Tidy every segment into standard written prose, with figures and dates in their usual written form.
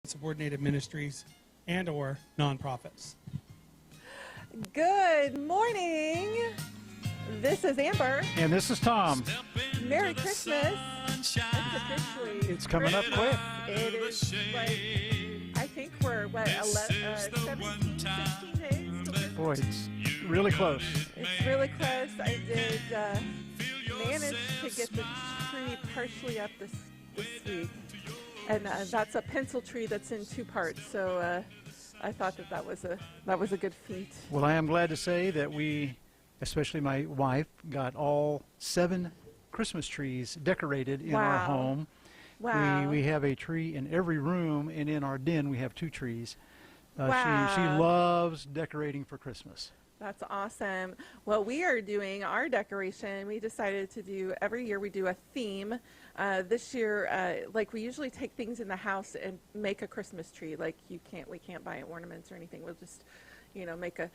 subordinated ministries and or nonprofits. Good morning. This is Amber. And this is Tom. Merry Christmas. It's coming up quick. It is like, I think we're, 17, 16 days? Boy, it's really close. It's really close. I did manage to get the tree partially up this week. And that's a pencil tree that's in two parts. So I thought that was a good feat. Well, I am glad to say that we, especially my wife, got all 7 Christmas trees decorated in our home. Wow. We have a tree in every room, and in our den we have 2 trees. Wow. She loves decorating for Christmas. That's awesome. Well, we are doing our decoration. We decided to do, every year we do a theme. This year, like we usually take things in the house and make a Christmas tree. Like we can't buy ornaments or anything. We'll just, make a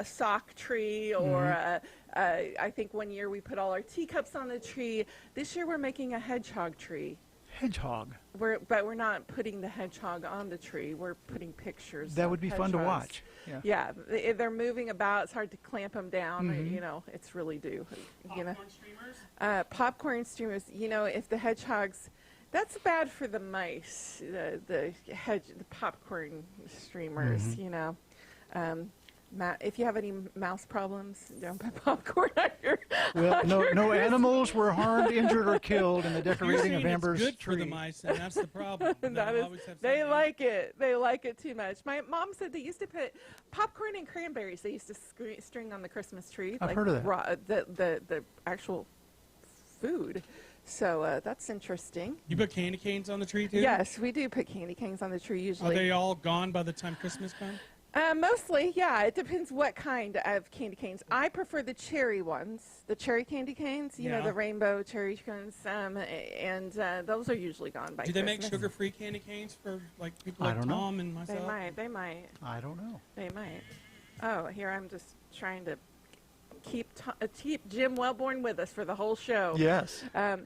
sock tree, or I think one year we put all our teacups on the tree. This year we're making a hedgehog tree. Hedgehog. But we're not putting the hedgehog on the tree. We're putting pictures. That would be fun to watch. Yeah, they're moving about. It's hard to clamp them down. It's really do. Popcorn streamers? Popcorn streamers. If the hedgehogs, that's bad for the mice. The popcorn streamers. If you have any mouse problems, don't put popcorn on your. Well, no animals were harmed, injured, or killed in the decorating of Amber's good tree. For the mice, and that's the problem. They like it. They like it too much. My mom said they used to put popcorn and cranberries. They used to string on the Christmas tree. I've heard of that. The actual food. So that's interesting. You put candy canes on the tree too? Yes, we do put candy canes on the tree usually. Are they all gone by the time Christmas comes? Mostly, yeah. It depends what kind of candy canes. I prefer the cherry ones, the cherry candy canes, the rainbow cherry canes, and those are usually gone by Christmas. Do they make sugar-free candy canes for people like Tom and myself? They might. I don't know. They might. Oh, here I'm just trying to keep Jim Wellborn with us for the whole show. Yes. So,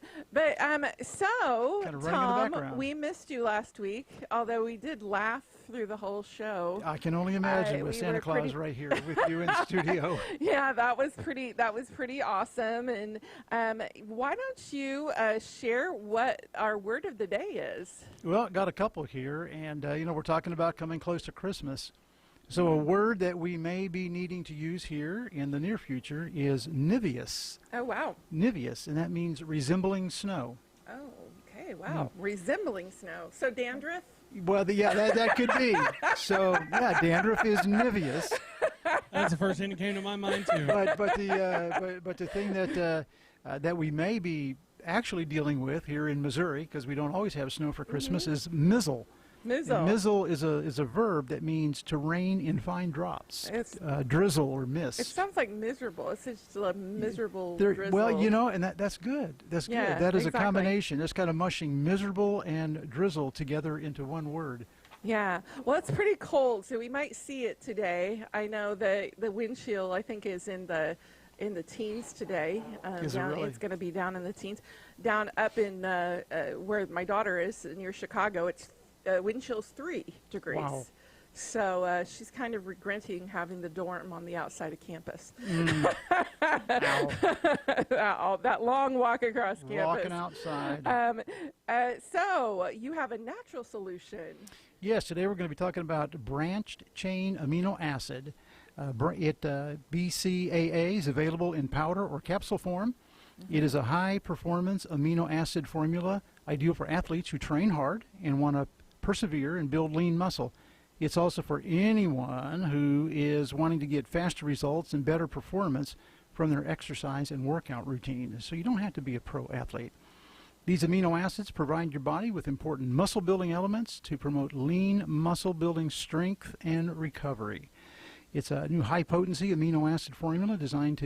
kind of Tom, we missed you last week, although we did laugh through the whole show. I can only imagine with Santa Claus right here with you in the studio. Yeah, that was pretty awesome. And why don't you share what our word of the day is? Well, got a couple here, and we're talking about coming close to Christmas. So a word that we may be needing to use here in the near future is niveus. Oh, wow. Niveus, and that means resembling snow. Oh, okay, wow. Resembling snow. So dandruff? Well, that could be. So, yeah, dandruff is niveus. That's the first thing that came to my mind, too. But the thing that we may be actually dealing with here in Missouri, because we don't always have snow for Christmas, is mizzle. Mizzle. Mizzle is a verb that means to rain in fine drops, drizzle or mist. It sounds like miserable. It's just a miserable drizzle. Well, and that's good. That's good. That is exactly. a combination. It's kind of mushing miserable and drizzle together into one word. Yeah. Well, it's pretty cold, so we might see it today. I know the wind chill, I think, is in the teens today. Is it really? It's going to be down in the teens. Down up in where my daughter is, near Chicago, it's wind chill's 3 degrees. Wow. So she's kind of regretting having the dorm on the outside of campus. That long walk across campus. Walking outside. So you have a natural solution. Yes, today we're going to be talking about branched chain amino acid. BCAA is available in powder or capsule form. It is a high-performance amino acid formula ideal for athletes who train hard and want to persevere and build lean muscle. It's also for anyone who is wanting to get faster results and better performance from their exercise and workout routine. So you don't have to be a pro athlete. These amino acids provide your body with important muscle building elements to promote lean muscle building strength and recovery. It's a new high potency amino acid formula designed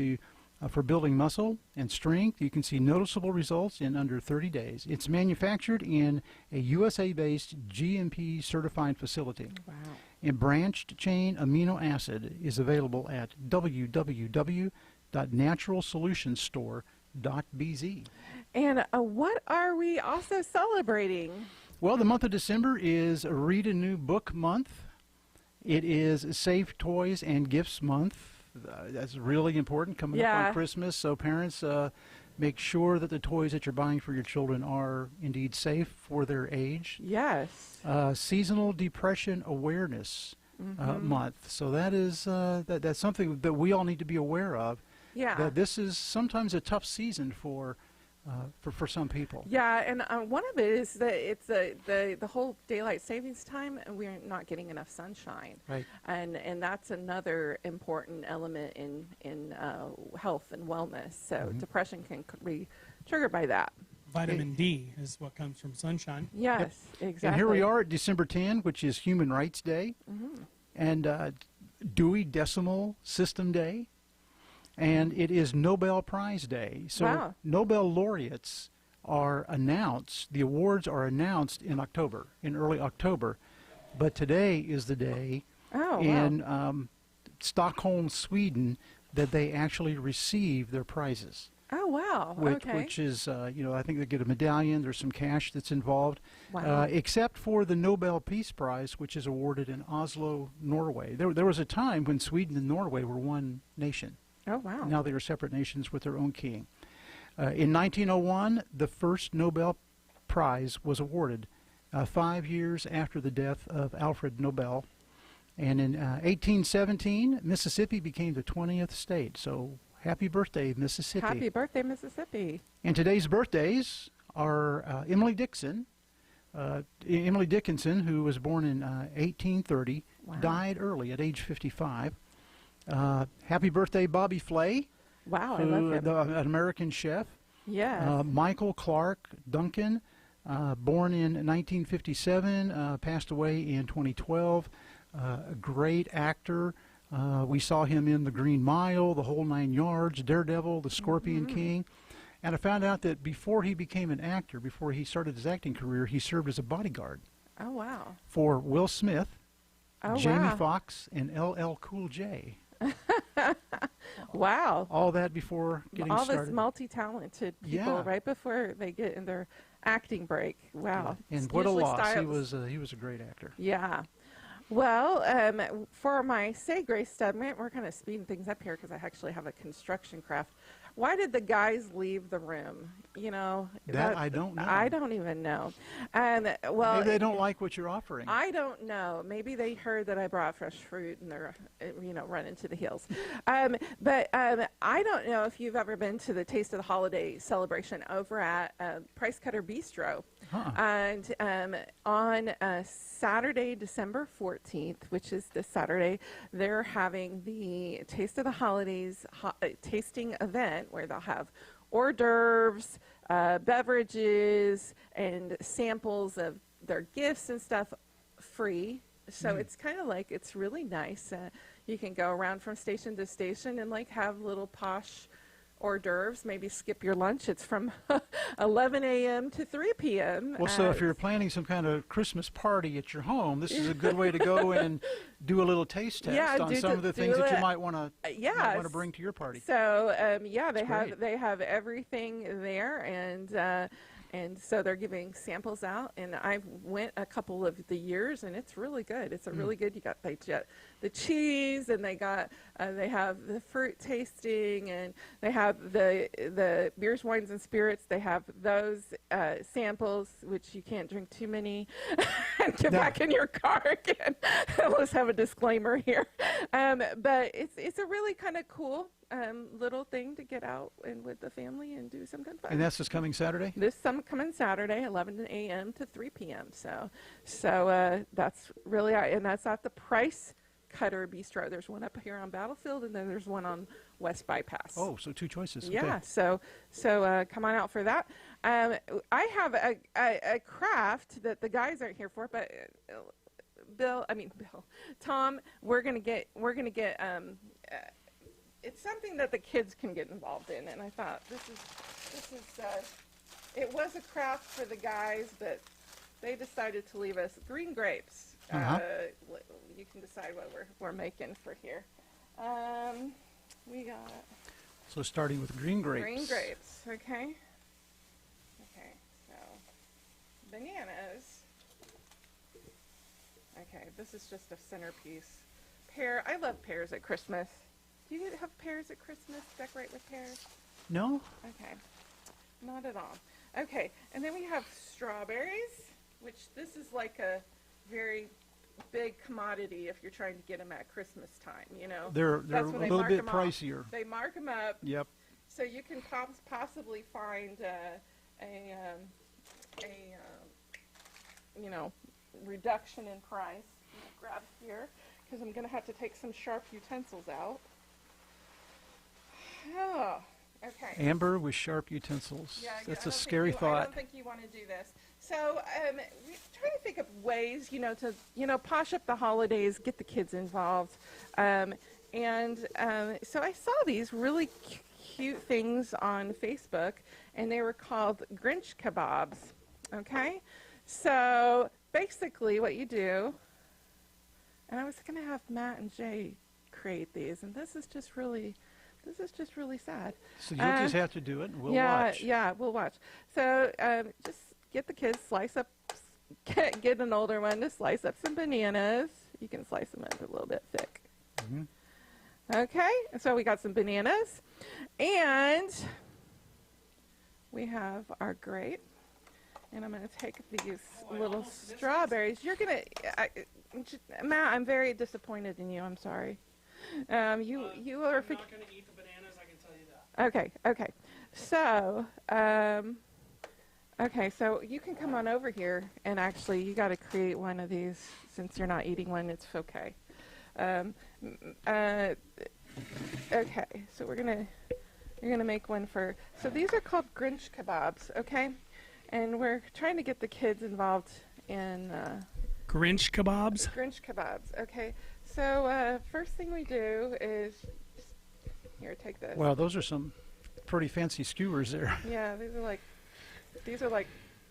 for building muscle and strength. You can see noticeable results in under 30 days. It's manufactured in a USA-based GMP certified facility. Wow. And branched chain amino acid is available at www.naturalsolutionstore.bz. And what are we also celebrating? Well, the month of December is Read a New Book Month. It is Save Toys and Gifts Month. That's really important coming up on Christmas. So parents, make sure that the toys that you're buying for your children are indeed safe for their age. Yes. Seasonal Depression Awareness Month. So that is that's something that we all need to be aware of. Yeah. That this is sometimes a tough season for some people. Yeah, and one of it is that it's the whole daylight savings time, and we're not getting enough sunshine. Right. And that's another important element in health and wellness. So depression can be triggered by that. Vitamin D is what comes from sunshine. Yes, exactly. And here we are at December 10, which is Human Rights Day, and Dewey Decimal System Day, and it is Nobel Prize Day. So Nobel laureates are announced, the awards are announced in October, in early October, but today is the day in Stockholm, Sweden, that they actually receive their prizes. Oh, wow. Which is, I think they get a medallion. There's some cash that's involved. Wow. Except for the Nobel Peace Prize, which is awarded in Oslo, Norway. There was a time when Sweden and Norway were one nation. Oh, wow. Now they are separate nations with their own king. In 1901, the first Nobel Prize was awarded, 5 years after the death of Alfred Nobel. And in 1817, Mississippi became the 20th state. So happy birthday, Mississippi. Happy birthday, Mississippi. And today's birthdays are Emily Dickinson. Emily Dickinson, who was born in 1830, died early at age 55. Happy birthday, Bobby Flay. Wow, I love him. An American chef. Yes. Michael Clark Duncan, born in 1957, passed away in 2012. A great actor. We saw him in The Green Mile, The Whole Nine Yards, Daredevil, The Scorpion King. And I found out that before he became an actor, before he started his acting career, he served as a bodyguard. Oh, wow. For Will Smith, Jamie wow. Foxx, and LL Cool J. Wow. All that before getting all started. This multi-talented people right before they get in their acting break. Wow. And It's what a usually loss. He was a great actor. Yeah. Well, for my Say Grace segment, we're kind of speeding things up here because I actually have a construction craft. Why did the guys leave the room? You know, that I don't know. I don't even know. Well, maybe they don't like what you're offering. I don't know. Maybe they heard that I brought fresh fruit and they're, running to the hills. But I don't know if you've ever been to the Taste of the Holiday celebration over at Price Cutter Bistro. And on Saturday, December 14th, which is this Saturday, they're having the Taste of the Holidays tasting event where they'll have hors d'oeuvres, beverages, and samples of their gifts and stuff free. So it's kind of like, it's really nice. You can go around from station to station and like have little posh hors d'oeuvres, maybe skip your lunch. It's from 11 a.m. to 3 p.m. Well, so if you're planning some kind of Christmas party at your home, this is a good way to go and do a little taste test on some of the things that you might want to bring to your party. So they have everything there, and so they're giving samples out, and I went a couple of the years, and it's really good. It's a really good. You got the cheese, and they have the fruit tasting, and they have the beers, wines, and spirits. They have those samples, which you can't drink too many, and get back in your car again. Let's have a disclaimer here, but it's a really kind of cool little thing to get out and with the family and do some good fun. And that's this coming Saturday? This coming Saturday, 11 a.m. to 3 p.m. So that's really, and that's at the Price Cutter Bistro. There's one up here on Battlefield, and then there's one on West Bypass. Oh, so two choices. Yeah, okay. so come on out for that. I have a craft that the guys aren't here for, but Tom, we're gonna get it's something that the kids can get involved in, and I thought this is it was a craft for the guys, but they decided to leave us green grapes. You can decide what we're making for here. We got so starting with green grapes. Green grapes, okay. Okay, so bananas. Okay, this is just a centerpiece. Pear. I love pears at Christmas. Do you have pears at Christmas? Decorate with pears? No? Okay, not at all. Okay, and then we have strawberries, which this is like a very big commodity if you're trying to get them at Christmas time, you know. They're a That's when they little mark bit 'em off. pricier. They mark them up, Yep. so you can possibly find you know, reduction in price. I'm gonna grab here because I'm gonna have to take some sharp utensils out. Oh, okay. Amber with sharp utensils. Yeah, That's I a don't scary think you, I thought. don't think you want to do this. So we're trying to think of ways, you know, to, you know, posh up the holidays, get the kids involved. So I saw these really cute things on Facebook, and they were called Grinch kebabs. Okay? So basically what you do, and I was going to have Matt and Jay create these, and this is just really sad. So you'll just have to do it, and we'll yeah, watch. Yeah, we'll watch. So just get the kids, slice up, get an older one to slice up some bananas. You can slice them up a little bit thick. Mhm. Okay, so we got some bananas, and we have our grape. And I'm going to take these little strawberries. You're going to, Matt, I'm very disappointed in you. I'm sorry. You are. I'm not going to eat the bananas, I can tell you that. Okay. So, okay, so you can come on over here, and actually, you got to create one of these. Since you're not eating one, it's okay. Okay, so you're gonna make one for. So these are called Grinch kebabs, okay? And we're trying to get the kids involved in Grinch kebabs? Grinch kebabs, okay? So first thing we do is here, take this. Wow, those are some pretty fancy skewers there. Yeah, these are like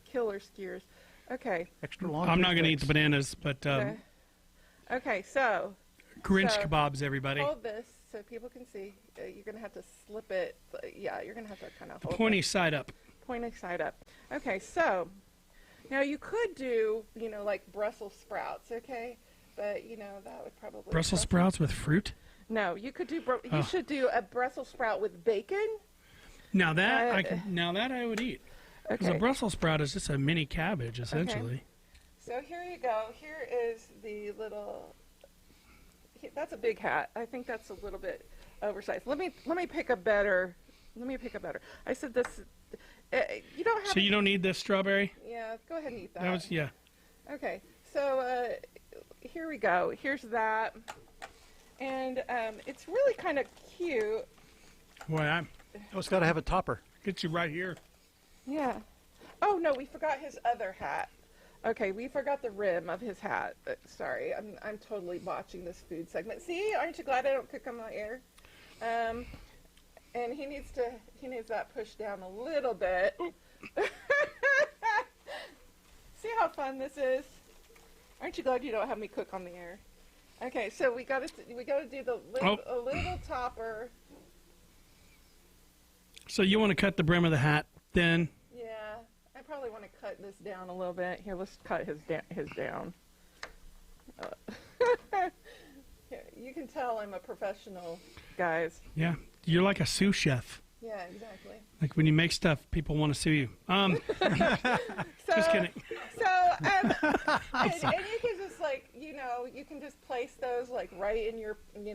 killer skewers. Okay. Extra long. I'm not going to eat toothpicks. the bananas, but Okay, so Grinch So- kebabs, everybody. hold this so people can see. You're gonna have to slip it. Yeah, you're gonna have to kind of The hold pointy it. side up. Pointy side up. Okay, so now you could do, you know, like Brussels sprouts, okay? But you know that would probably Brussels sprouts with fruit? No, you could do. You Oh. should do a Brussels sprout with bacon. Now that I would eat. Because Okay. a Brussels sprout is just a mini cabbage, essentially. So here you go. Here is the little. That's a big hat. I think that's a little bit oversized. Let me pick a better. I said this. You don't have. So you don't need this strawberry? Yeah, go ahead and eat that. That was, yeah. Okay, so here we go. Here's that, and it's really kind of cute. Boy, I Oh, it's got to have a topper. get you right here. Yeah. Oh no, we forgot his other hat. Okay, we forgot the rim of his hat. Sorry, I'm totally botching this food segment. See, aren't you glad I don't cook on my air? And he needs that pushed down a little bit. See how fun this is? Aren't you glad you don't have me cook on the air? Okay, so we gotta do a little topper. So you want to cut the brim of the hat thin? Yeah, I probably want to cut this down a little bit. Here, let's cut his down. Here, you can tell I'm a professional, guys. Yeah. You're like a sous chef. Yeah, exactly. Like when you make stuff, people want to sue you. Just kidding. So, and you can just you can just place those like right in your, in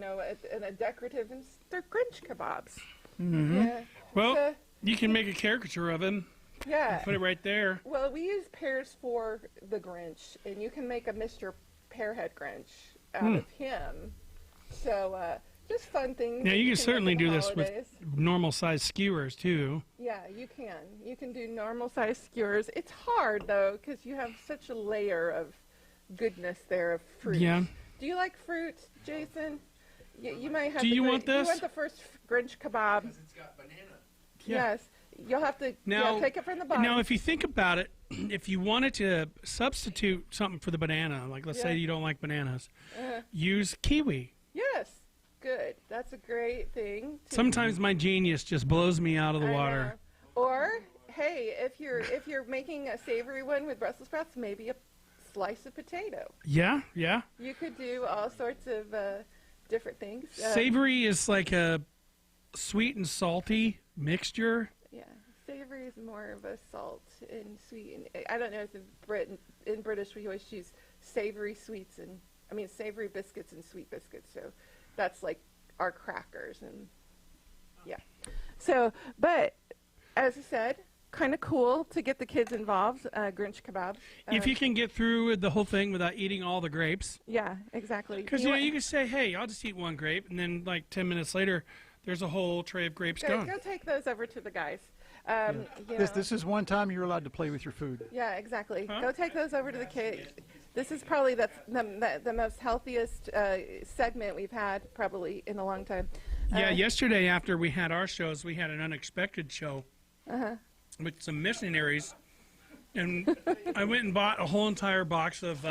a decorative, and they're Grinch kebabs. Mm-hmm. Yeah. Well, So, you can make a caricature of him. yeah. Put it right there. Well, we use pears for the Grinch, and you can make a Mr. Pearhead Grinch out of him. So, just fun things. Yeah, that you can make certainly in do the this with holidays. normal size skewers too. Yeah, you can. You can do normal size skewers. It's hard though, because you have such a layer of goodness there of fruit. Yeah. Do you like fruit, Jason? You might have. Do the you Grinch- want Do you this? want the first Grinch kebab? It's got banana. Yes. You'll have to Now, take it from the bottom. Now, if you think about it, if you wanted to substitute something for the banana, like let's say Yeah. you don't like bananas, Uh, use kiwi. yes. Good. That's a great thing. Sometimes my genius just blows me out of the I water. know. Or hey, if you're making a savory one with Brussels sprouts, maybe a slice of potato. Yeah, yeah. You could do all sorts of different things. Savory is like a sweet and salty mixture. Yeah, savory is more of a salt and sweet. And I don't know if in British we always use savory sweets savory biscuits and sweet biscuits. So that's like our crackers and yeah. So, but as I said, kind of cool to get the kids involved. Grinch kebab. If you can get through the whole thing without eating all the grapes. Yeah, exactly. Because you can say, hey, I'll just eat one grape, and then like 10 minutes later, there's a whole tray of grapes gone. Go take those over to the guys. This is one time you're allowed to play with your food. Yeah, exactly. Huh? Go take those over to the kids. This is probably the most healthiest segment we've had probably in a long time. Yeah, yesterday after we had our shows, we had an unexpected show with some missionaries, and I went and bought a whole entire box of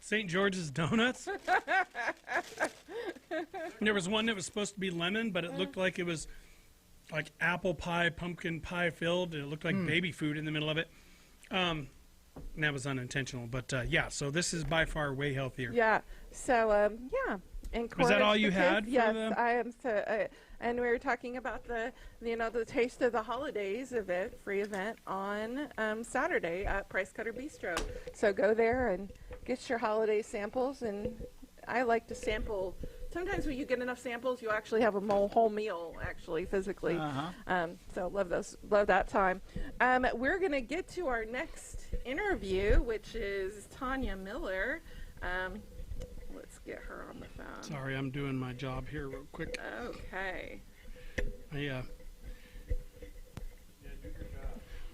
St. George's donuts. And there was one that was supposed to be lemon, but it looked like it was like apple pie, pumpkin pie filled. It looked like baby food in the middle of it. And that was unintentional, but yeah. So this is by far way healthier. Yeah. So yeah. Was that all you had? Yes, I am. So, and we were talking about the Taste of the Holidays event, free event on Saturday at Price Cutter Bistro. So go there and get your holiday samples. And I like to sample. Sometimes when you get enough samples, you actually have a whole meal, actually, physically. So love that time. We're going to get to our next interview, which is Tanya Miller. Let's get her on the phone. Sorry, I'm doing my job here real quick. Okay.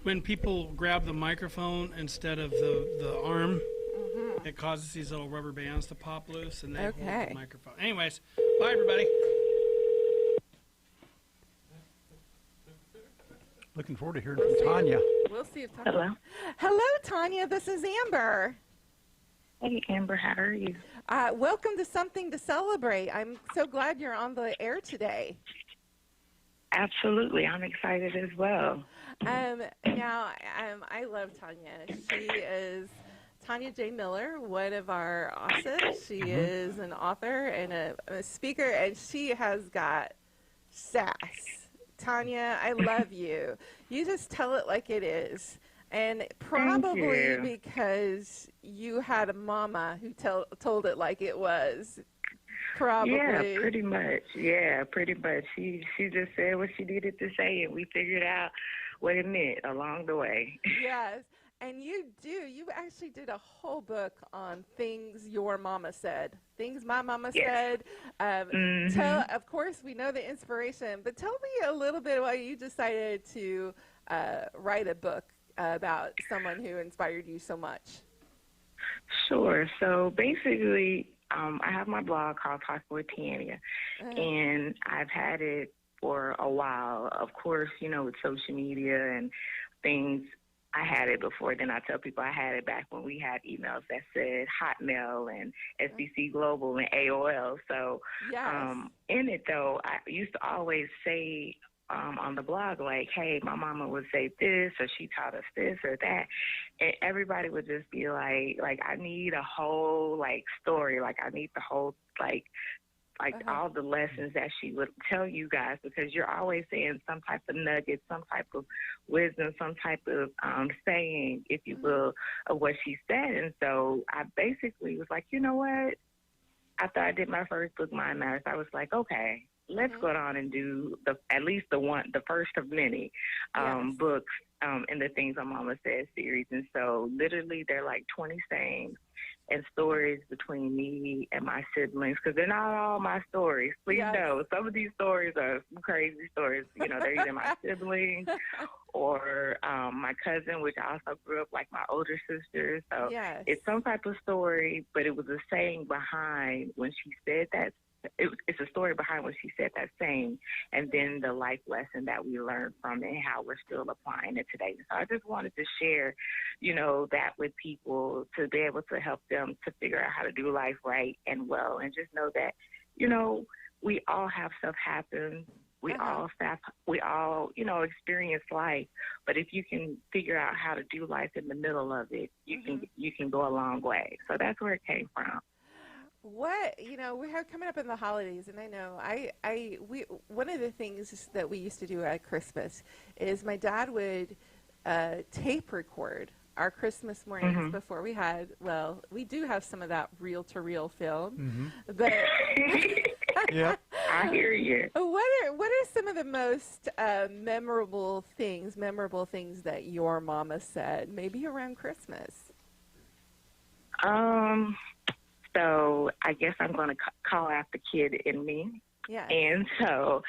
When people grab the microphone instead of the arm, it causes these little rubber bands to pop loose, and they hold the microphone. Anyways, bye everybody. Looking forward to hearing from Tanya. We'll see if Tanya. Hello, Tanya. This is Amber. Hey, Amber. How are you? Welcome to Something to Celebrate. I'm so glad you're on the air today. Absolutely. I'm excited as well. I love Tanya. She is Tanya J. Miller, one of our authors. She is an author and a speaker, and she has got sass. Tanya, I love you. You just tell it like it is. And probably because you had a mama who told it like it was. Probably. Yeah, pretty much. Yeah, pretty much. She just said what she needed to say, and we figured out what it meant along the way. Yes. And you actually did a whole book on things your mama said, things my mama said. Of course, we know the inspiration, but tell me a little bit why you decided to write a book about someone who inspired you so much. Sure. So basically, I have my blog called Talking with Tanya, and I've had it for a while. Of course, with social media and things, I had it before. Then I tell people I had it back when we had emails that said Hotmail and SBC Global and AOL. So in it, though, I used to always say on the blog, like, hey, my mama would say this, or she taught us this or that. And everybody would just be like, I need a whole, story. I need the whole, all the lessons that she would tell you guys, because you're always saying some type of nugget, some type of wisdom, some type of saying, if you will, of what she said. And so I basically was like, you know what? After I did my first book, Mind Matters, I was like, okay, let's go on and do the first of many books in the Things My Mama Said series. And so literally they're like 20 sayings and stories between me and my siblings, because they're not all my stories. Please know, some of these stories are some crazy stories. They're either my siblings or my cousin, which I also grew up like my older sister. So it's some type of story, but it was a saying behind when she said that. It's a story behind what she said that saying, and then the life lesson that we learned from it and how we're still applying it today. So I just wanted to share, that with people to be able to help them to figure out how to do life right and well, and just know that, we all have stuff happen We all, experience life. But if you can figure out how to do life in the middle of it, you can go a long way. So that's where it came from. What we have coming up in the holidays, and I know we one of the things that we used to do at Christmas is my dad would tape record our Christmas mornings before we do have some of that reel-to-reel film, but Yeah. I hear you. what are some of the most memorable things that your mama said, maybe around Christmas? So I guess I'm going to call out the kid in me. Yeah. And so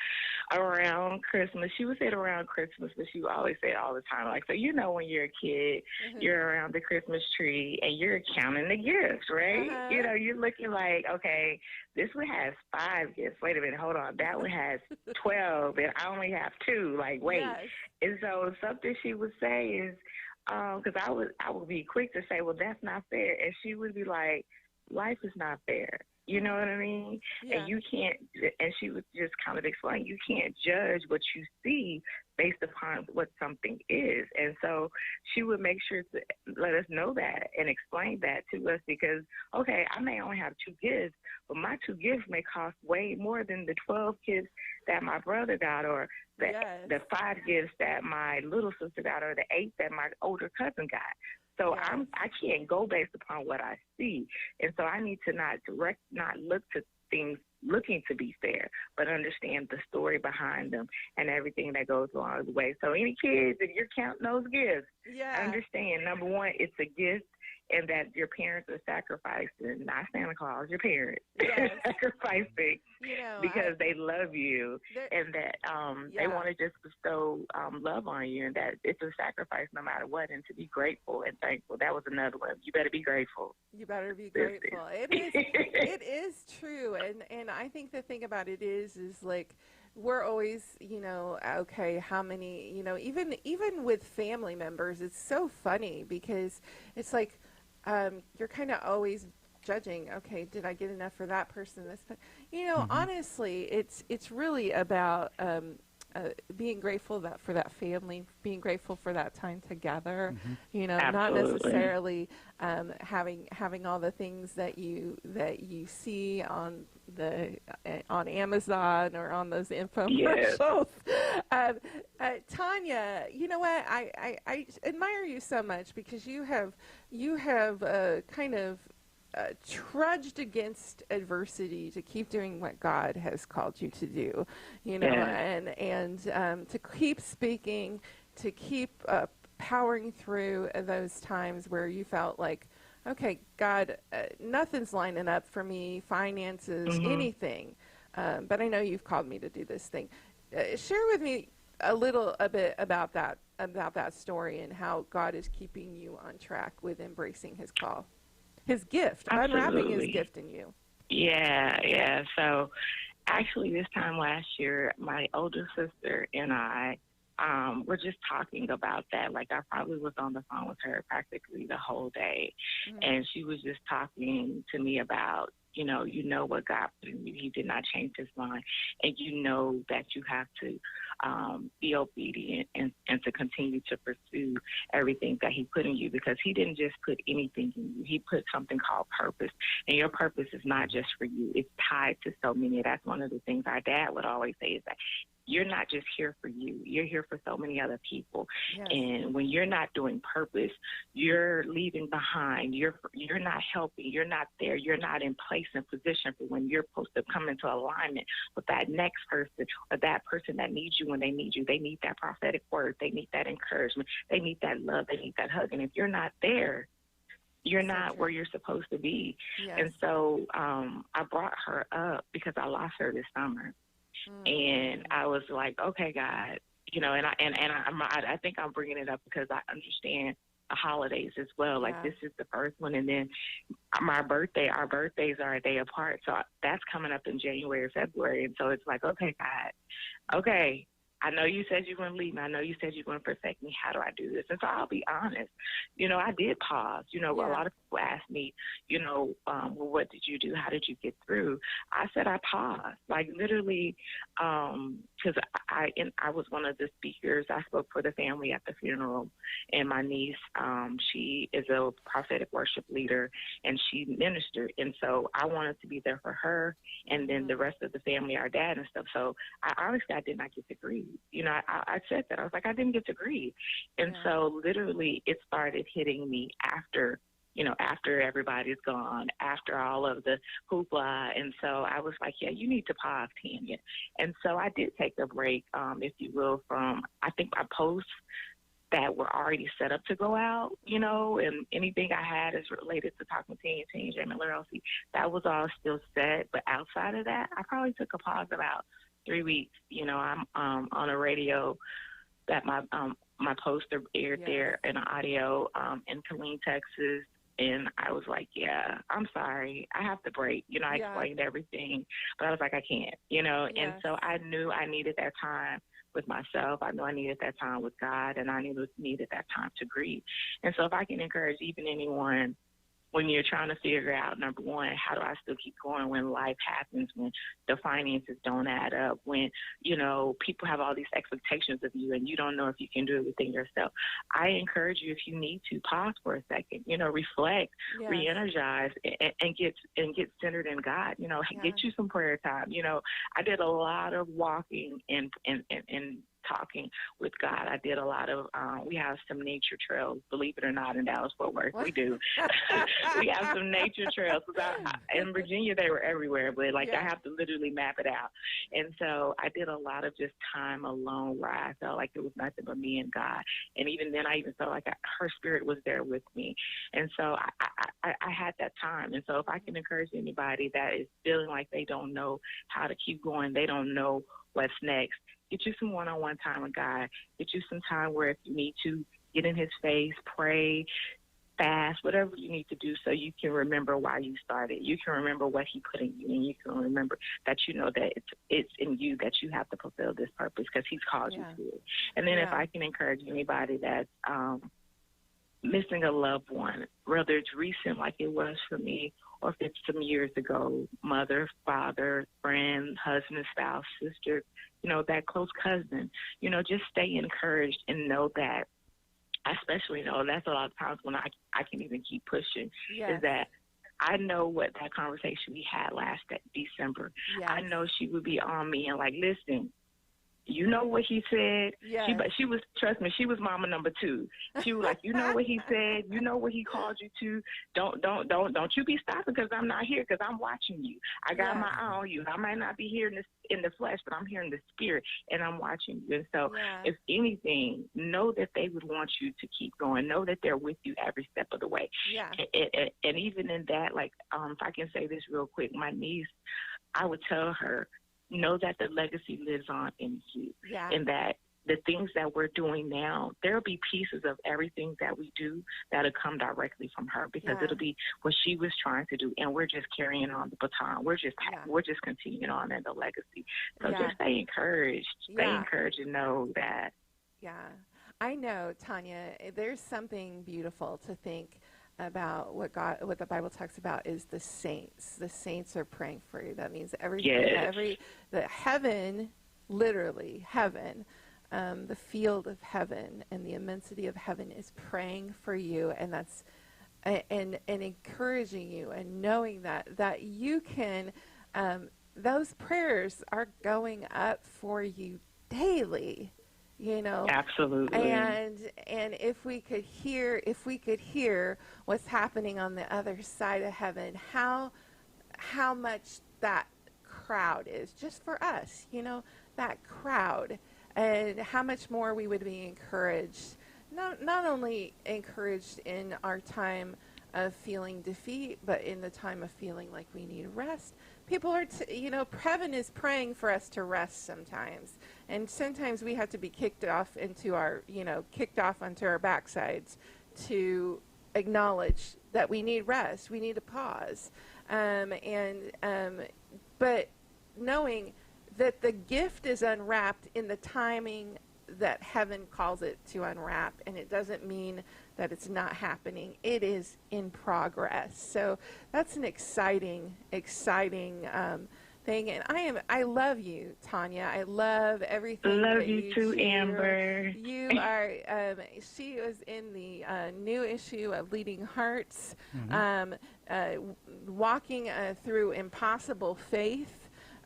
around Christmas, she would say it around Christmas, but she would always say it all the time. Like, so when you're a kid, you're around the Christmas tree and you're counting the gifts, right? You're looking like, okay, this one has 5 gifts. Wait a minute, hold on. That one has 12 and I only have 2. Like, wait. Yes. And so something she would say is, because I would be quick to say, well, that's not fair. And she would be like, life is not fair. You know what I mean? Yeah. And you can't, and she would just kind of explain, you can't judge what you see based upon what something is. And so she would make sure to let us know that and explain that to us because, okay, I may only have 2 gifts, but my 2 gifts may cost way more than the 12 gifts that my brother got or the 5 gifts that my little sister got or the 8 that my older cousin got. So I can't go based upon what I see. And so I need to not look to things looking to be fair, but understand the story behind them and everything that goes along the way. So any kids, if you're counting those gifts, understand, number one, it's a gift and that your parents are sacrificing, not Santa Claus, your parents sacrificing because they love you and that they want to just bestow love on you and that it's a sacrifice no matter what and to be grateful and thankful. That was another one. You better be grateful. You better be grateful. It is true. And I think the thing about it is like, we're always, okay, how many, even with family members, it's so funny because it's like, you're kind of always judging, okay, did I get enough for that person? Honestly, it's really about being grateful for that family, being grateful for that time together. Not necessarily having all the things that you see on Amazon or on those infomercials. Tanya, you know what? I admire you so much because you have kind of trudged against adversity to keep doing what God has called you to do, and to keep speaking, to keep powering through those times where you felt like, okay, God, nothing's lining up for me, finances, anything, but I know you've called me to do this thing. Share with me a bit about that story and how God is keeping you on track with embracing His call. His gift, unwrapping His gift in you. Yeah. So actually this time last year, my older sister and I were just talking about that. Like I probably was on the phone with her practically the whole day. And she was just talking to me about, what God put in you. He did not change His mind. And that you have to be obedient and to continue to pursue everything that He put in you because He didn't just put anything in you. He put something called purpose. And your purpose is not just for you. It's tied to so many. That's one of the things our dad would always say is that you're not just here for you. You're here for so many other people. Yes. And when you're not doing purpose, you're leaving behind. You're not helping. You're not there. You're not in place and position for when you're supposed to come into alignment with that next person or that person that needs you when they need you. They need that prophetic word. They need that encouragement. They need that love. They need that hug. And if you're not there, you're not where you're supposed to be. Yes. And so I brought her up because I lost her this summer. And I was like, okay, God, and I think I'm bringing it up because I understand the holidays as well. Like this is the first one, and then our birthdays are a day apart, so that's coming up in January or February, and so it's like, okay, God, okay, I know you said you're going to lead me. I know you said you're going to perfect me. How do I do this? And so I'll be honest. You know, I did pause. You know, a lot of people ask me, you know, well, what did you do? How did you get through? I said I paused. Like literally, because I was one of the speakers. I spoke for the family at the funeral, and my niece, she is a prophetic worship leader, and she ministered. And so I wanted to be there for her, and then the rest of the family, our dad and stuff. So honestly, I did not get to grieve. You know, I said that. I was like, I didn't get to grieve. And so literally it started hitting me after, you know, after everybody's gone, after all of the hoopla. And so I was like, yeah, you need to pause, Tanya. And so I did take a break, if you will, from, I think my posts that were already set up to go out, you know, and anything I had is related to Talking with Tanya, J. Miller, LC, that was all still set. But outside of that, I probably took a pause about 3 weeks. You know, I'm on a radio that my poster aired there in audio in Killeen, Texas. And I was like, yeah, I'm sorry. I have to break. You know, I explained everything, but I was like, I can't, you know. And so I knew I needed that time with myself. I knew I needed that time with God, and I needed that time to grieve. And so if I can encourage even anyone, when you're trying to figure out, number one, how do I still keep going when life happens, when the finances don't add up, when, you know, people have all these expectations of you and you don't know if you can do it within yourself. I encourage you, if you need to, pause for a second, you know, reflect, re-energize, and get centered in God. You know, get you some prayer time. You know, I did a lot of walking and talking with God. I did a lot of, we have some nature trails, believe it or not, in Dallas-Fort Worth. We do. We have some nature trails. In Virginia, they were everywhere, but like I have to literally map it out. And so I did a lot of just time alone where I felt like it was nothing but me and God. And even then, I even felt like her spirit was there with me. And so I had that time. And so if I can encourage anybody that is feeling like they don't know how to keep going, they don't know what's next, get you some one-on-one time with God. Get you some time where if you need to, get in his face, pray, fast, whatever you need to do so you can remember why you started. You can remember what he put in you, and you can remember that you know that it's in you that you have to fulfill this purpose because he's called you to it. And then if I can encourage anybody that's missing a loved one, whether it's recent like it was for me, or if it's some years ago, mother, father, friend, husband, spouse, sister, you know, that close cousin, you know, just stay encouraged and know that, I especially know that's a lot of times when I can even keep pushing, is that I know what that conversation we had last December. I know she would be on me and like, listen, you know what he said? She was, trust me, she was mama number 2. She was like, you know what he said? You know what he called you to? Don't you be stopping because I'm not here because I'm watching you. I got my eye on you. I might not be here in the flesh, but I'm here in the spirit, and I'm watching you. And so if anything, know that they would want you to keep going. Know that they're with you every step of the way. And even in that, like, if I can say this real quick, my niece, I would tell her, know that the legacy lives on in you, and that the things that we're doing now, there'll be pieces of everything that we do that'll come directly from her because it'll be what she was trying to do, and we're just carrying on the baton. We're just continuing on in the legacy. So just stay encouraged. Stay encouraged and know that. I know, Tanya, there's something beautiful to think about what the Bible talks about is the saints. The saints are praying for you. That means the heaven, literally heaven, the field of heaven and the immensity of heaven is praying for you, and that's and encouraging you and knowing that you can. Those prayers are going up for you daily. You know, absolutely. And if we could hear what's happening on the other side of heaven, how much that crowd is just for us, you know, that crowd, and how much more we would be encouraged, not only encouraged in our time of feeling defeat, but in the time of feeling like we need rest. People are, heaven is praying for us to rest sometimes. And sometimes we have to be kicked off onto our backsides to acknowledge that we need rest. We need to pause. But knowing that the gift is unwrapped in the timing that heaven calls it to unwrap, and it doesn't mean that it's not happening. It is in progress. So that's an exciting thing. And I love you, Tanya. I love everything. Love that you too, do. Amber. You are. She was in the new issue of Leading Hearts, walking through impossible faith.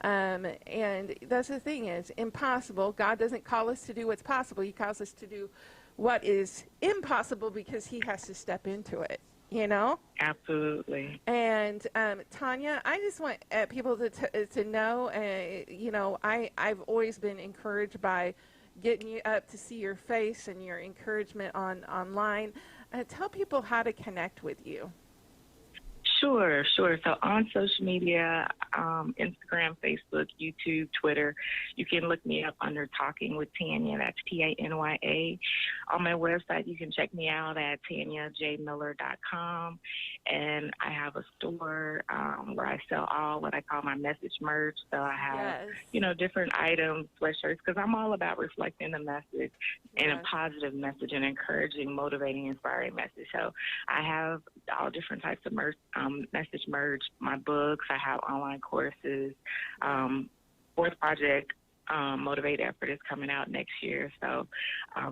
And that's the thing is impossible. God doesn't call us to do what's possible. He calls us to do what is impossible because he has to step into it, you know? Absolutely. And Tanya, I just want people to know, you know, I've always been encouraged by getting you up to see your face and your encouragement online. Tell people how to connect with you. Sure. So on social media, Instagram, Facebook, YouTube, Twitter, you can look me up under Talking with Tanya. That's Tanya. On my website, you can check me out at TanyaJMiller.com. And I have a store where I sell all what I call my message merch. So I have, you know, different items, sweatshirts, because I'm all about reflecting the message and a positive message and encouraging, motivating, inspiring message. So I have all different types of merch. Message merch, my books. I have online courses. Fourth project, Motivate Effort, is coming out next year. So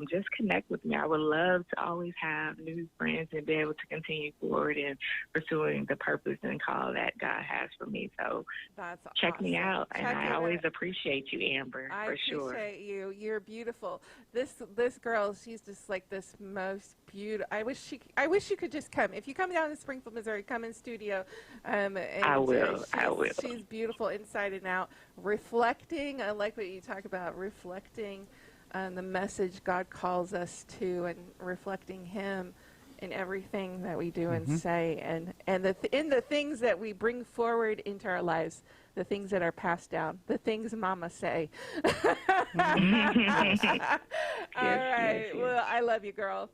just connect with me. I would love to always have new friends and be able to continue forward in pursuing the purpose and call that God has for me. So that's check me awesome. out. And I always appreciate you, Amber, for sure. I appreciate you. You're beautiful. This girl, she's just like this most beautiful. I wish you could just come. If you come down to Springfield, Missouri, come in studio. And, I will. She's beautiful inside and out. Reflecting. I like what you talk about. Reflecting the message God calls us to, and reflecting Him in everything that we do and say, and in the things that we bring forward into our lives, the things that are passed down, the things Mama say. All right. Yes. Well, I love you, girl.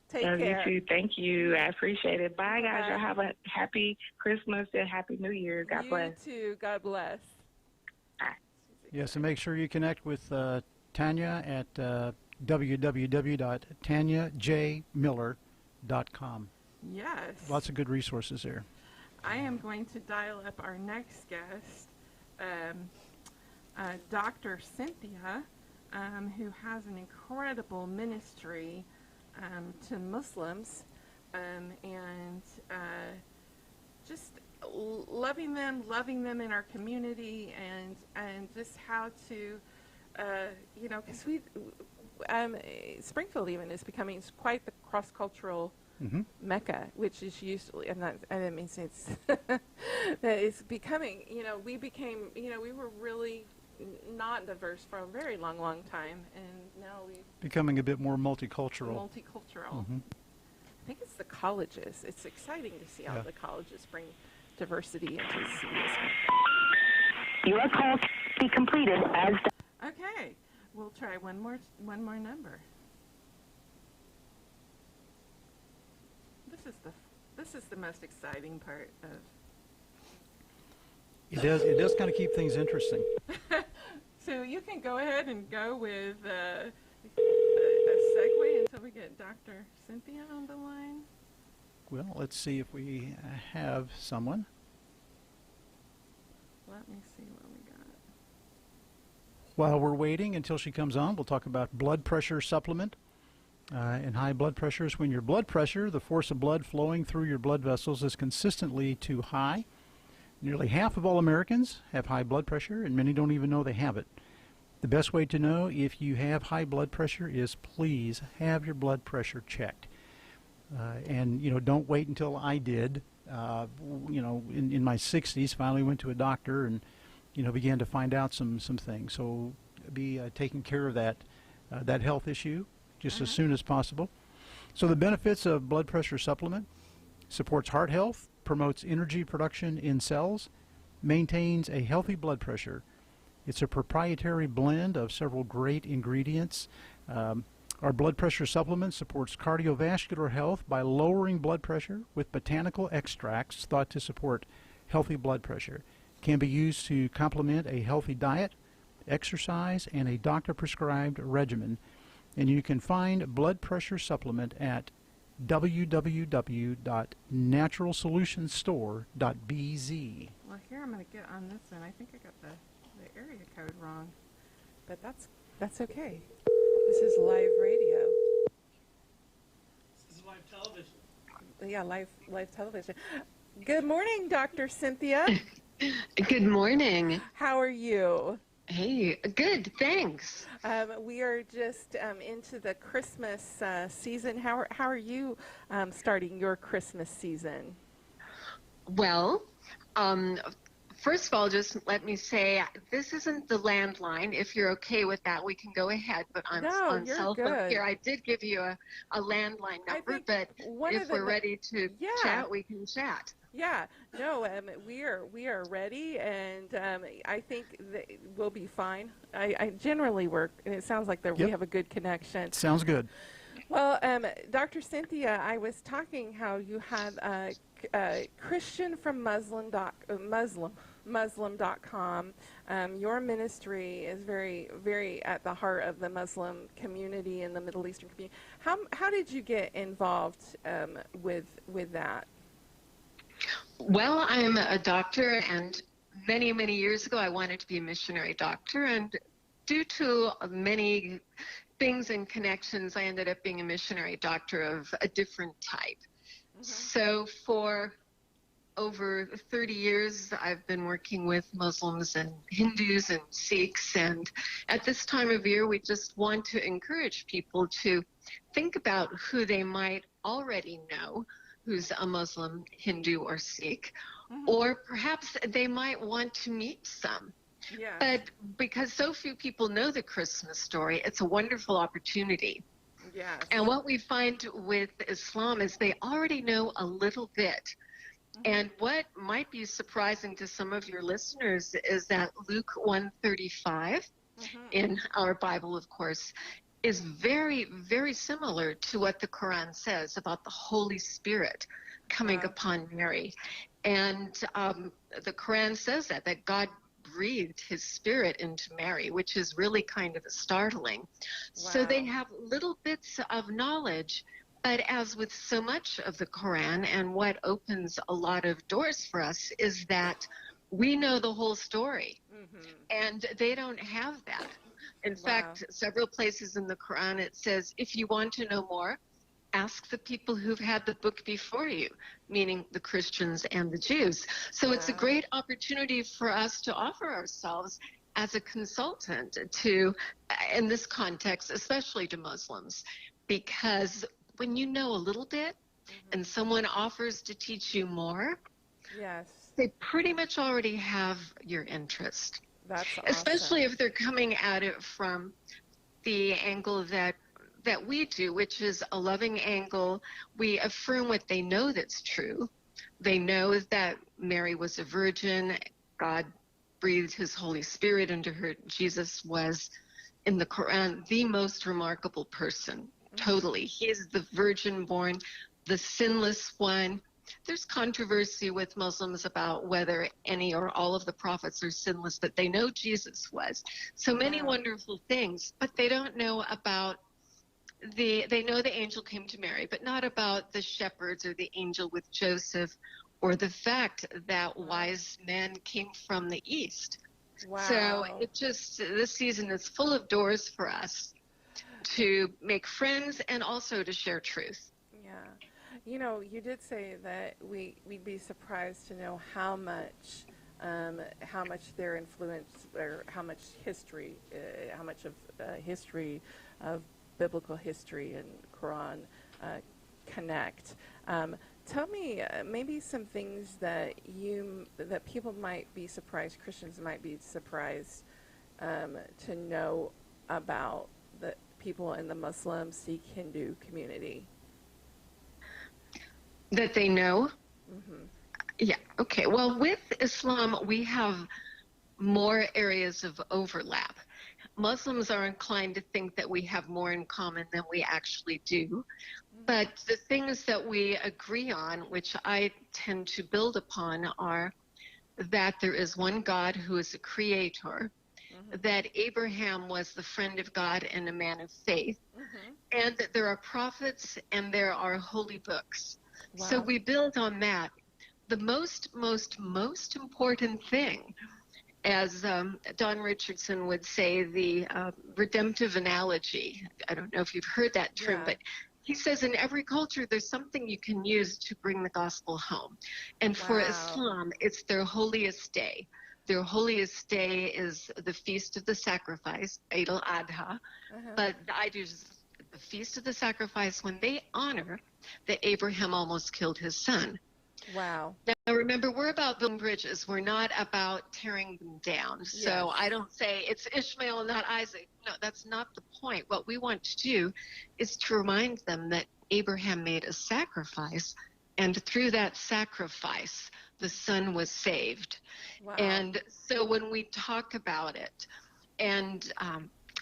Take Love care. you too. Thank you. I appreciate it. Bye, guys. Y'all have a happy Christmas and happy New Year. God bless. You too. God bless. Yes, and make sure you connect with Tanya at www.tanyajmiller.com. Yes. Lots of good resources there. I am going to dial up our next guest, Dr. Cynthia, who has an incredible ministry to Muslims, and just loving them in our community, and just how to, you know, because Springfield even is becoming quite the cross-cultural Mecca, which is usually, I didn't mean to say that it's becoming, you know, we were really not diverse for a very long time, and now we're becoming a bit more multicultural. I think it's the colleges. It's exciting to see how the colleges bring diversity into CBS. Your call to be completed as. Okay, we'll try one more number. This is the most exciting part of. It does kind of keep things interesting. So you can go ahead and go with a segue until we get Dr. Cynthia on the line. Well, let's see if we have someone. Let me see what we got. While we're waiting until she comes on, we'll talk about blood pressure supplement. And high blood pressure is when your blood pressure, the force of blood flowing through your blood vessels, is consistently too high. Nearly half of all Americans have high blood pressure, and many don't even know they have it. The best way to know if you have high blood pressure is please have your blood pressure checked. And, you know, don't wait until I did. You know, in my 60s, finally went to a doctor and, you know, began to find out some things. So be taking care of that health issue just as soon as possible. So the benefits of blood pressure supplement: supports heart health, promotes energy production in cells, maintains a healthy blood pressure. It's a proprietary blend of several great ingredients. Our blood pressure supplement supports cardiovascular health by lowering blood pressure with botanical extracts thought to support healthy blood pressure. Can be used to complement a healthy diet, exercise, and a doctor-prescribed regimen. And you can find blood pressure supplement at www.naturalsolutionstore.bz. Well, here I'm going to get on this one. I think I got the area code wrong, but that's okay. This is live radio. This is live television. Yeah, live television. Good morning, Dr. Cynthia. Good morning. How are you? Hey, good, thanks. We are just into the Christmas season. How are you starting your Christmas season? Well, first of all, just let me say this isn't the landline. If you're okay with that, we can go ahead. But I'm No, on you're cell phone good. here. I did give you a landline number, think but one of if the we're ready to Yeah. chat, we can chat. Yeah, no, we are ready, and I think that we'll be fine. I generally work, and it sounds like that we Yep. have a good connection. Sounds good. Well, Dr. Cynthia, I was talking how you had Christian from Muslim.com. Your ministry is very, very at the heart of the Muslim community and the Middle Eastern community. How did you get involved with that? Well, I'm a doctor, and many, many years ago, I wanted to be a missionary doctor, and due to many things and connections, I ended up being a missionary doctor of a different type. So for over 30 years, I've been working with Muslims and Hindus and Sikhs, and at this time of year, we just want to encourage people to think about who they might already know, who's a Muslim, Hindu, or Sikh, or perhaps they might want to meet some. Yeah. But because so few people know the Christmas story, it's a wonderful opportunity. Yes. And what we find with Islam is they already know a little bit. And what might be surprising to some of your listeners is that Luke 135 in our Bible, of course, is very, very similar to what the Quran says about the Holy Spirit coming upon Mary. And the Quran says that God breathed his spirit into Mary, which is really kind of startling. So they have little bits of knowledge, but as with so much of the Quran, and what opens a lot of doors for us is that we know the whole story, and they don't have that. In fact, several places in the Quran it says, if you want to know more, ask the people who've had the book before you, meaning the Christians and the Jews. So it's a great opportunity for us to offer ourselves as a consultant to, in this context, especially to Muslims, because when you know a little bit and someone offers to teach you more, Yes. they pretty much already have your interest. That's awesome. Especially if they're coming at it from the angle that we do, which is a loving angle. We affirm what they know that's true. They know that Mary was a virgin. God breathed his Holy Spirit into her. Jesus was, in the Quran, the most remarkable person. Totally. He is the virgin born, the sinless one. There's controversy with Muslims about whether any or all of the prophets are sinless, but they know Jesus was. So many wonderful things, but they don't know about they know the angel came to Mary, but not about the shepherds or the angel with Joseph, or the fact that wise men came from the east. Wow. So this season is full of doors for us to make friends and also to share truth. Yeah. You know, you did say that we'd be surprised to know how much their influence, or how much history of biblical history and Quran connect. Tell me maybe some things that people might be surprised, Christians might be surprised to know about the people in the Muslim, Sikh, Hindu community. That they know? Yeah, okay. Well, with Islam, we have more areas of overlap. Muslims are inclined to think that we have more in common than we actually do. But the things that we agree on, which I tend to build upon, are that there is one God who is a creator, that Abraham was the friend of God and a man of faith, and that there are prophets and there are holy books. So Wow. we build on that. The most important thing, as Don Richardson would say, the redemptive analogy. I don't know if you've heard that term, Yeah. but he says in every culture there's something you can use to bring the gospel home. And for Wow. Islam, it's their holiest day. Their holiest day is the Feast of the Sacrifice, Eid al-Adha. But the idea is the Feast of the Sacrifice when they honor that Abraham almost killed his son. Wow. Now, remember, we're about building bridges. We're not about tearing them down. So Yes. I don't say it's Ishmael, not Isaac. No, that's not the point. What we want to do is to remind them that Abraham made a sacrifice, and through that sacrifice, the son was saved. Wow. And so when we talk about it, and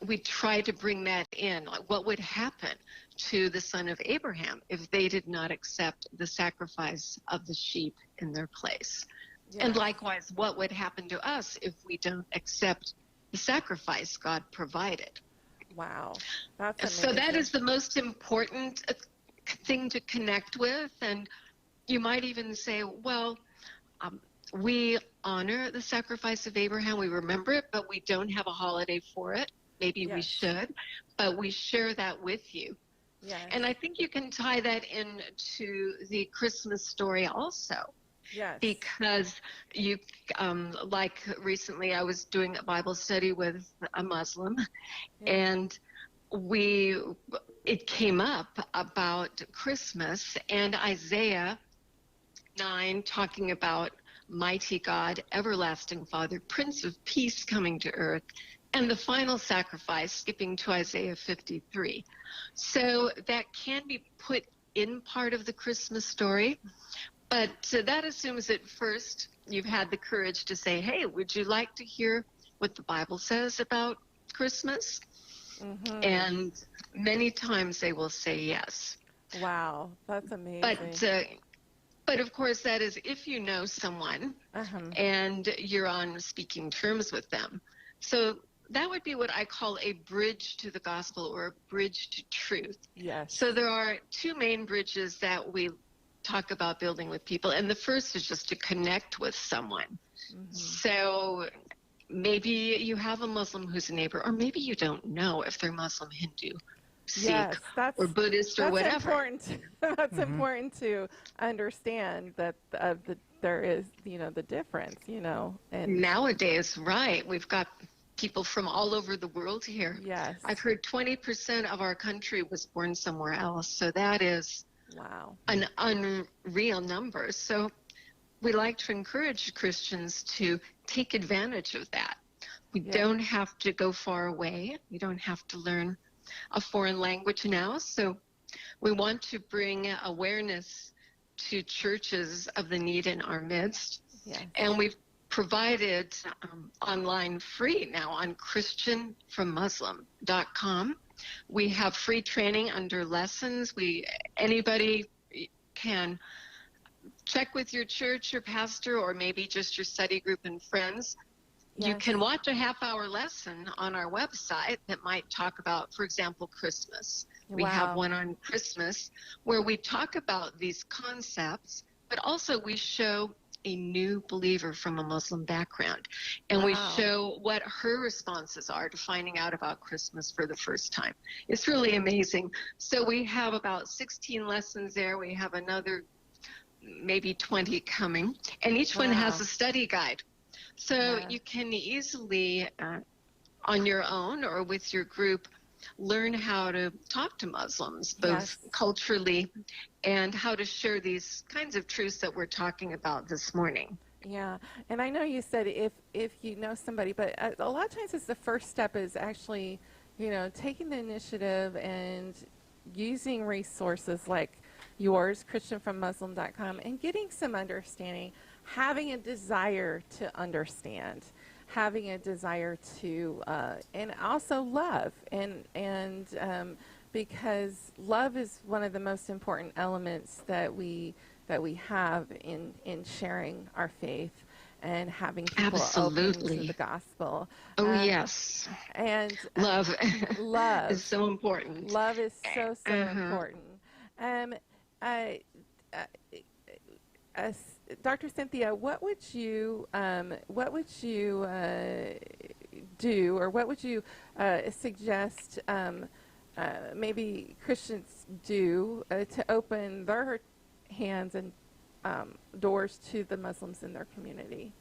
we try to bring that in, like what would happen to the son of Abraham if they did not accept the sacrifice of the sheep in their place? Yeah. And likewise, what would happen to us if we don't accept the sacrifice God provided? Wow. That's amazing. So that is the most important thing to connect with. And you might even say, well, we honor the sacrifice of Abraham. We remember it, but we don't have a holiday for it. Maybe we Yes. should, but we share that with you. Yes. And I think you can tie that into the Christmas story also, Yes. because you, like recently I was doing a Bible study with a Muslim, and it came up about Christmas and Isaiah 9 talking about mighty God, everlasting Father, Prince of Peace coming to earth, and the final sacrifice, skipping to Isaiah 53. So that can be put in part of the Christmas story, but that assumes that first you've had the courage to say, hey, would you like to hear what the Bible says about Christmas? And many times they will say yes. Wow. That's amazing. But of course, that is if you know someone and you're on speaking terms with them. So that would be what I call a bridge to the gospel or a bridge to truth. Yes. So there are two main bridges that we talk about building with people. And the first is just to connect with someone. So maybe you have a Muslim who's a neighbor, or maybe you don't know if they're Muslim, Hindu, Sikh, Yes, that's, or Buddhist, or that's whatever. important. That's important to understand that there is, the difference, and Nowadays, right, we've got people from all over the world here. yes. I've heard 20% of our country was born somewhere else. So that is Wow. an unreal number. So we like to encourage Christians to take advantage of that. We don't have to go far away. We don't have to learn a foreign language now. So we want to bring awareness to churches of the need in our midst. Yes. And we've provided online free now on christianfrommuslim.com. We have free training under lessons. Anybody can check with your church, your pastor, or maybe just your study group and friends. You Yes. can watch a half-hour lesson on our website that might talk about, for example, Christmas. We have Wow. one on Christmas where we talk about these concepts, but also we show a new believer from a Muslim background. And we Wow. show what her responses are to finding out about Christmas for the first time. It's really amazing. So we have about 16 lessons there. We have another maybe 20 coming. And each one has Wow. a study guide. So Yeah. you can easily, on your own or with your group, learn how to talk to Muslims, both Yes. culturally and how to share these kinds of truths that we're talking about this morning. Yeah, and I know you said if you know somebody, but a lot of times it's the first step is actually, taking the initiative and using resources like yours, christianfrommuslim.com, and getting some understanding, having a desire to understand, having a desire to, and also love, and because love is one of the most important elements that we have in sharing our faith. and having people open to Absolutely. the gospel. Oh, Um, yes. and Love is love. so important. Love is so, so Uh-huh. important. Um, uh, uh, Dr. Cynthia, what would you do, or what would you suggest maybe Christians do to open their hands and doors to the Muslims in their community?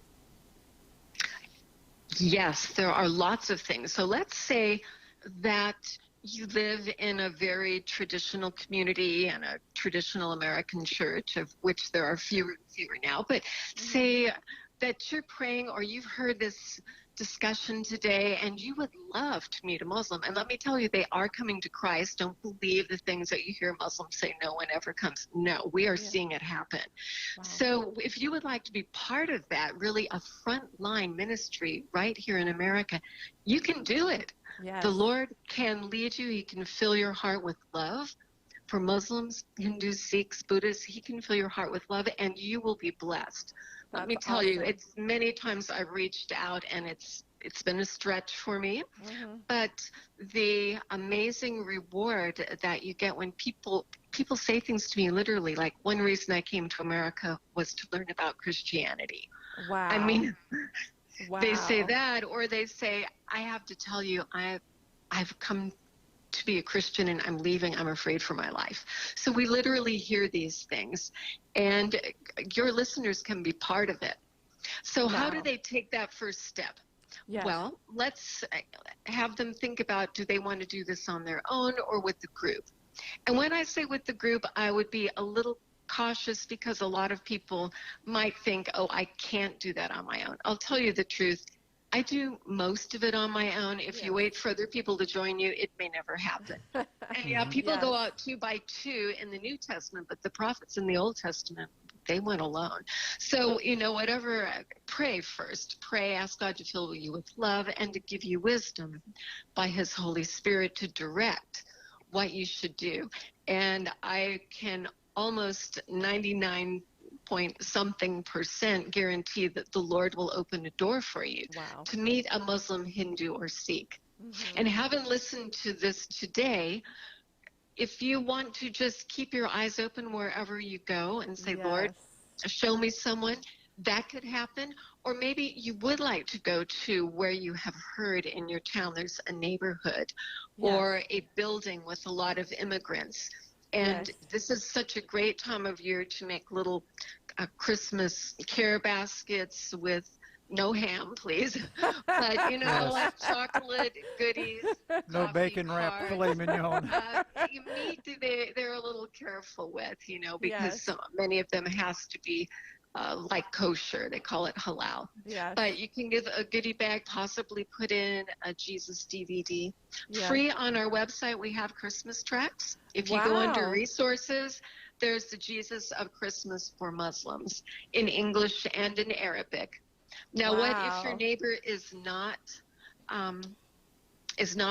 Yes, there are lots of things. So let's say that you live in a very traditional community and a traditional American church, of which there are fewer and fewer now. But say that you're praying, or you've heard this discussion today and you would love to meet a Muslim. And let me tell you, they are coming to Christ. Don't believe the things that you hear Muslims say no one ever comes. No, we are seeing it happen. Wow. So if you would like to be part of that, really a frontline ministry right here in America, you can do it. Yes. The Lord can lead you. He can fill your heart with love. For Muslims, Hindus, Sikhs, Buddhists, He can fill your heart with love, and you will be blessed. Let me That's tell you, awesome. it's many times I've reached out, and it's been a stretch for me. But the amazing reward that you get when people say things to me literally, like, one reason I came to America was to learn about Christianity. Wow. I mean, wow. they say that, or they say, I have to tell you, I've come to be a Christian and I'm leaving. I'm afraid for my life. So we literally hear these things, and your listeners can be part of it. So how do Wow. they take that first step? Yes. Well, let's have them think about, do they want to do this on their own or with the group? And when I say with the group, I would be a little cautious, because a lot of people might think, oh, I can't do that on my own. I'll tell you the truth. I do most of it on my own. If you wait for other people to join you, it may never happen. And yeah, people go out 2 by 2 in the New Testament, but the prophets in the Old Testament, they went alone. So, whatever, pray first. Pray, ask God to fill you with love and to give you wisdom by His Holy Spirit to direct what you should do. And I can almost 99 point something % guarantee that the Lord will open a door for you Wow. to meet a Muslim, Hindu, or Sikh. And having listened to this today, if you want to just keep your eyes open wherever you go and say, Lord, show me someone, that could happen. Or maybe you would like to go to where you have heard in your town there's a neighborhood or a building with a lot of immigrants. And this is such a great time of year to make little Christmas care baskets with no ham, please. But, like chocolate goodies. No coffee, bacon wrapped cards. filet mignon. Meat, they're a little careful with, because Yes. many of them has to be like kosher. They call it halal. Yes. But you can give a goodie bag, possibly put in a Jesus DVD. Yes. Free on our website, we have Christmas tracts. If you go under Wow. resources, there's the Jesus of Christmas for Muslims in English and in Arabic. Now, what if your Wow. neighbor is not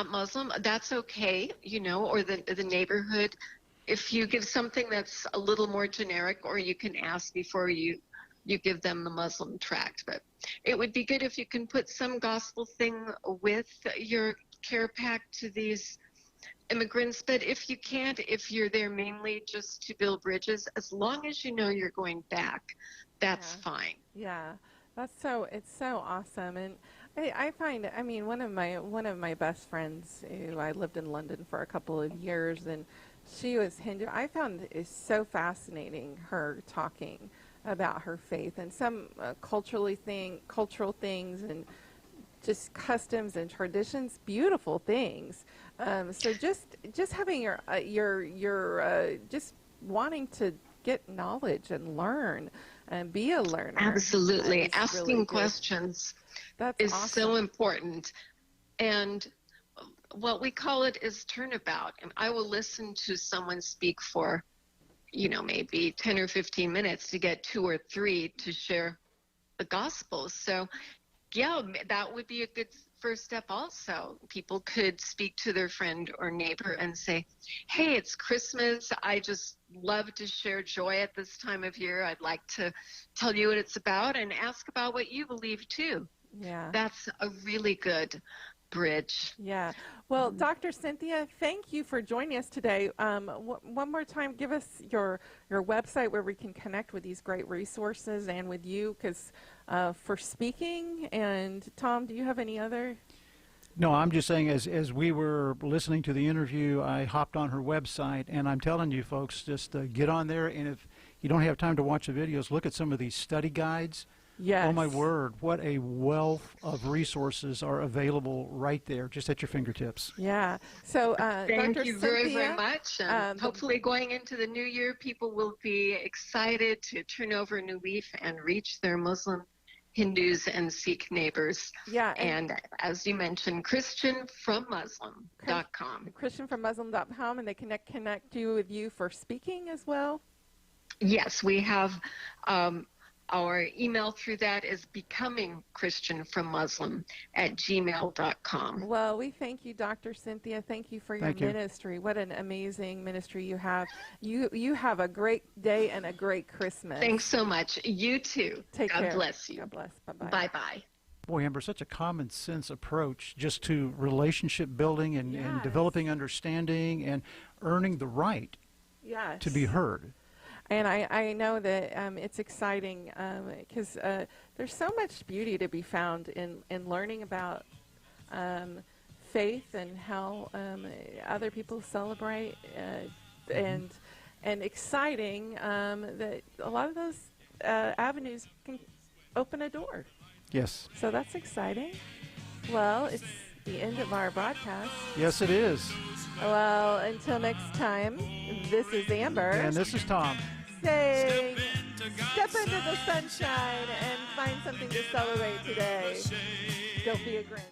Muslim? That's okay, or the neighborhood. If you give something that's a little more generic, or you can ask before you give them the Muslim tract. But it would be good if you can put some gospel thing with your care pack to these immigrants. But if you can't, if you're there mainly just to build bridges, as long as you know you're going back, that's fine. Yeah, it's so awesome. And I find, one of my best friends, who I lived in London for a couple of years, and she was Hindu. I found it so fascinating, her talking about her faith and some cultural things and just customs and traditions, beautiful things. So just having your just wanting to get knowledge and learn and be a learner. Absolutely. is Asking really good. questions That's is awesome. so important. And what we call it is turnabout. And I will listen to someone speak for, maybe 10 or 15 minutes to get 2 or 3 to share the gospel. So, yeah, that would be a good first step also. People could speak to their friend or neighbor and say, hey, it's Christmas. I just love to share joy at this time of year. I'd like to tell you what it's about and ask about what you believe too. Yeah. That's a really good bridge. Yeah. Well, Dr. Cynthia, thank you for joining us today. One more time, give us your website where we can connect with these great resources and with you, because for speaking. And Tom, do you have any other? No, I'm just saying, as we were listening to the interview, I hopped on her website, and I'm telling you folks, just get on there, and if you don't have time to watch the videos, look at some of these study guides. Yes. Oh my word, what a wealth of resources are available right there, just at your fingertips. Yeah. So, Thank Dr. you very, Cynthia, very much. And hopefully going into the new year, people will be excited to turn over a new leaf and reach their Muslim, Hindus, and Sikh neighbors. Yeah. And as you mentioned, ChristianFromMuslim.com. ChristianFromMuslim.com, and they connect you with you for speaking as well. Yes, we have our email through that is becomingchristianfrommuslim@gmail.com. Well, we thank you, Dr. Cynthia. Thank you for your Thank you. ministry. What an amazing ministry you have. You have a great day and a great Christmas. Thanks so much. You too. Take God care. bless you. God bless. Bye-bye. Bye-bye. Boy, Amber, such a common sense approach just to relationship building and Yes. developing understanding and earning the right Yes. to be heard. And I know that it's exciting because there's so much beauty to be found in learning about faith and how other people celebrate, and exciting that a lot of those avenues can open a door. Yes. So that's exciting. Well, it's the end of our broadcast. Yes, it is. Well, until next time, this is Amber. And this is Tom. Saying, step into the sunshine and find something to celebrate today. Don't be a Grinch.